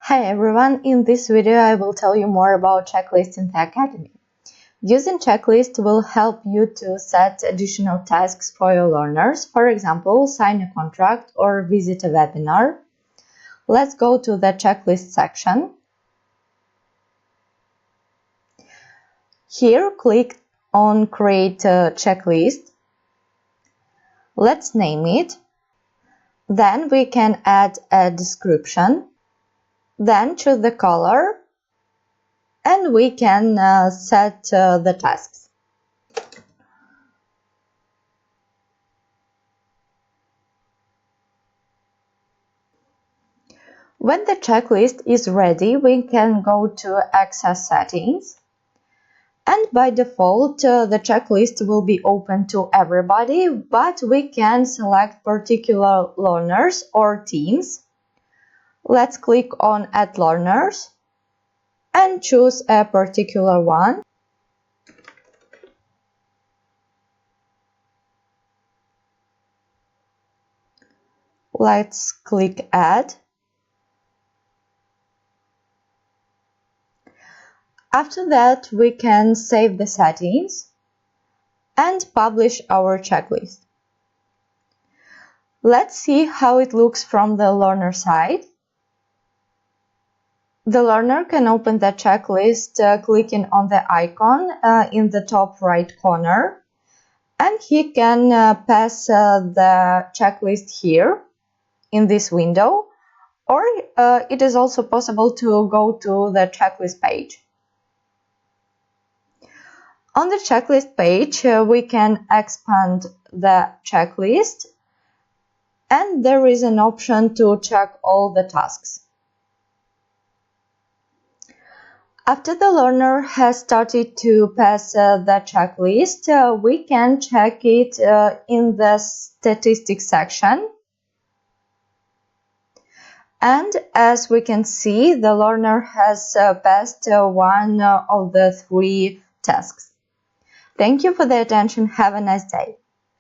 Hi everyone, in this video I will tell you more about checklists in the Academy. Using checklists will help you to set additional tasks for your learners, for example, sign a contract or visit a webinar. Let's go to the checklist section. Here, click on Create a Checklist. Let's name it. Then we can add a description. Then choose the color and we can set the tasks. When the checklist is ready, we can go to Access Settings. And by default, the checklist will be open to everybody, but we can select particular learners or teams. Let's click on Add Learners and choose a particular one. Let's click Add. After that, we can save the settings and publish our checklist. Let's see how it looks from the learner side. The learner can open the checklist clicking on the icon in the top right corner, and he can pass the checklist here in this window, or it is also possible to go to the checklist page. On the checklist page, we can expand the checklist, and there is an option to check all the tasks. After the learner has started to pass the checklist, we can check it in the statistics section. And as we can see, the learner has passed one of the 3 tasks. Thank you for the attention. Have a nice day.